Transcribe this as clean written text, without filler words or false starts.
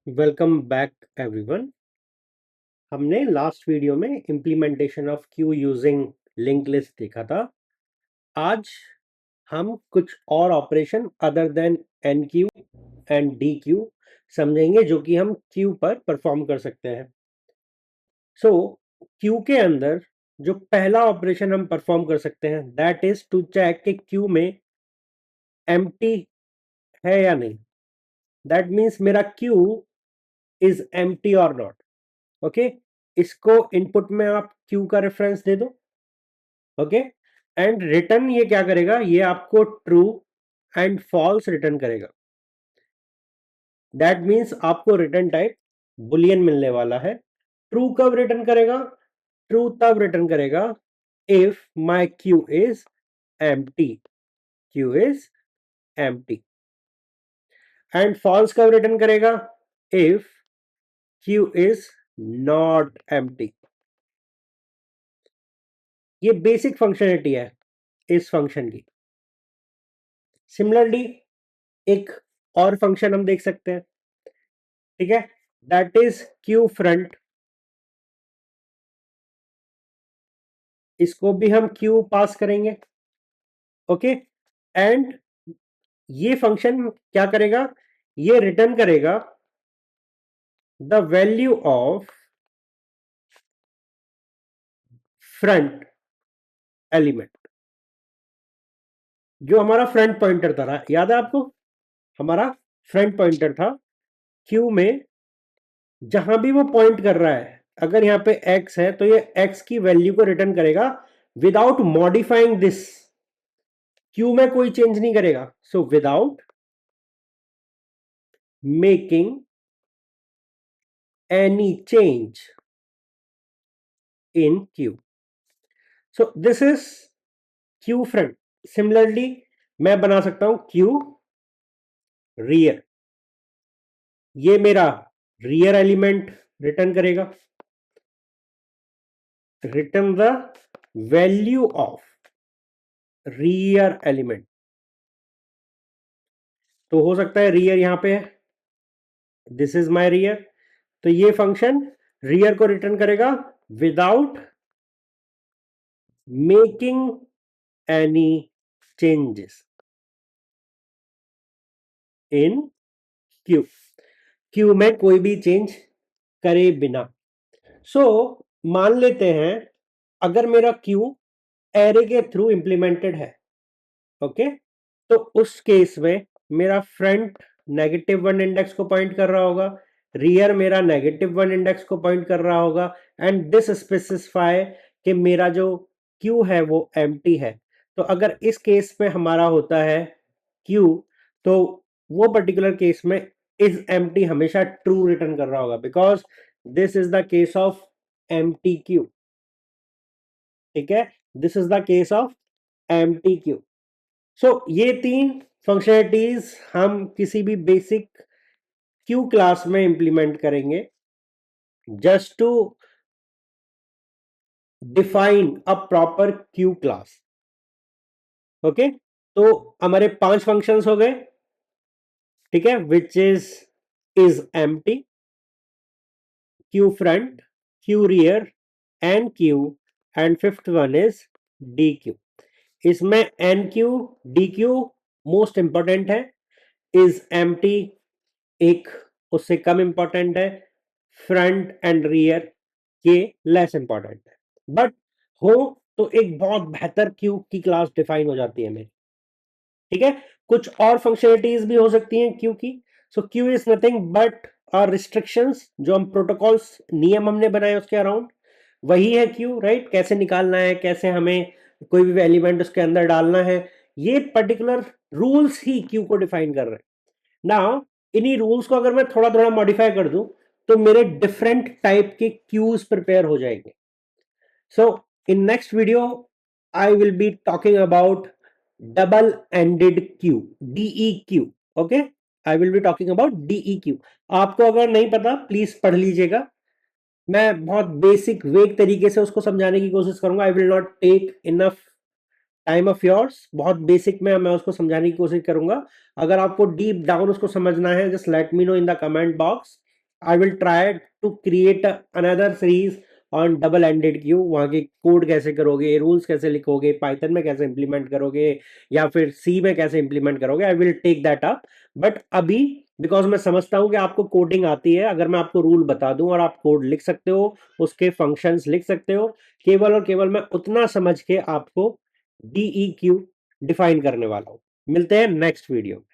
Welcome back everyone. हमने last video में implementation of queue using link list देखा था। आज हम कुछ और operation other than enqueue and dequeue समझेंगे जो कि हम क्यू पर परफॉर्म कर सकते हैं। सो क्यू के अंदर जो पहला ऑपरेशन हम परफॉर्म कर सकते हैं दैट इज टू चेक कि क्यू में एम्प्टी है या नहीं। दैट मीन्स मेरा क्यू इज एम्प्टी और नॉट। ओके, इसको इनपुट में आप क्यू का रेफरेंस दे दो। ओके, एंड रिटर्न ये क्या करेगा, ये आपको ट्रू एंड फॉल्स रिटर्न करेगा। दैट मीन्स आपको रिटर्न टाइप बुलियन मिलने वाला है। ट्रू कब रिटर्न करेगा? ट्रू तब रिटर्न करेगा if my queue is empty. Queue is empty. And false कब रिटर्न करेगा? If queue is not empty. ये बेसिक फंक्शनलिटी है इस फंक्शन की। सिमिलरली एक और फंक्शन हम देख सकते हैं, ठीक है, दैट इज क्यू फ्रंट। इसको भी हम क्यू पास करेंगे। ओके, एंड ये फंक्शन क्या करेगा? ये रिटर्न करेगा the value of front element. जो हमारा फ्रंट पॉइंटर था, याद है आपको? हमारा फ्रंट पॉइंटर था क्यू में, जहां भी वो पॉइंट कर रहा है, अगर यहां पे x है तो ये x की वैल्यू को रिटर्न करेगा विदाउट मॉडिफाइंग दिस। क्यू में कोई चेंज नहीं करेगा। So without making any change in Q. So this is Q front. Similarly मैं बना सकता हूं Q rear। ये मेरा rear एलिमेंट रिटर्न करेगा, return the value of rear element. तो हो सकता है rear यहां पे है, दिस इज माई rear, तो ये फंक्शन rear को रिटर्न करेगा without making any changes in Q। Q में कोई भी चेंज करे बिना। सो मान लेते हैं अगर मेरा क्यू एरे के थ्रू इंप्लीमेंटेड है, ओके, तो उस केस में मेरा फ्रंट -1 इंडेक्स को पॉइंट कर रहा होगा, रियर मेरा -1 इंडेक्स को पॉइंट कर रहा होगा, एंड दिस स्पेसिफाई कि मेरा जो क्यू है वो एम्प्टी है। तो अगर इस केस में हमारा होता है क्यू, तो वो पर्टिकुलर केस में इज एम्प्टी हमेशा ट्रू रिटर्न कर रहा होगा, because this is the case of empty queue. ठीक है, this is the case of empty queue. So ये तीन फंक्शनलिटीज हम किसी भी बेसिक क्यू क्लास में इंप्लीमेंट करेंगे just to define a proper queue class. Okay, तो हमारे 5 फंक्शंस हो गए, ठीक है, which is empty, queue front, queue rear, enqueue, and fifth one is dequeue. इसमें enqueue dequeue most important है, is empty एक उससे कम इंपॉर्टेंट है, फ्रंट एंड रियर ये लेस इंपॉर्टेंट है। बट हो तो एक बहुत बेहतर क्यू की क्लास डिफाइन हो जाती है मेरी। ठीक है, कुछ और फंक्शनलिटीज भी हो सकती हैं क्यू की। So queue is nothing but our restrictions, जो हम प्रोटोकॉल्स नियम हमने बनाए उसके अराउंड, वही है क्यू, राइट? कैसे निकालना है, कैसे हमें कोई भी एलिमेंट उसके अंदर डालना है, ये पर्टिकुलर रूल्स ही क्यू को डिफाइन कर रहे हैं। नाउ इन्हीं रूल्स को अगर मैं थोड़ा थोड़ा मॉडिफाई कर दूं तो मेरे डिफरेंट टाइप के क्यूज प्रिपेयर हो जाएंगे। So in next video I will be talking about double ended queue, DE queue. Okay, I will be talking about DE queue. आपको अगर नहीं पता प्लीज पढ़ लीजिएगा, मैं बहुत बेसिक वेग तरीके से उसको समझाने की कोशिश करूंगा। I will not take enough time of yours, बहुत बेसिक में मैं उसको समझाने की कोशिश करूंगा। अगर आपको डीप डाउन उसको समझना है, just let me know in the comment box, I will try to create another series on double ended queue, वहां के कोड कैसे करोगे, रूल्स कैसे लिखोगे, पाइथन में कैसे इंप्लीमेंट करोगे या फिर सी में कैसे इंप्लीमेंट करोगे, I will take that up. But अभी बिकॉज मैं समझता हूं कि आपको कोडिंग आती है, अगर मैं आपको रूल बता दूं और आप कोड लिख सकते हो, उसके फंक्शंस लिख सकते हो, केवल और केवल मैं उतना समझ के आपको डीई क्यू डिफाइन करने वाला हूं। मिलते हैं नेक्स्ट वीडियो।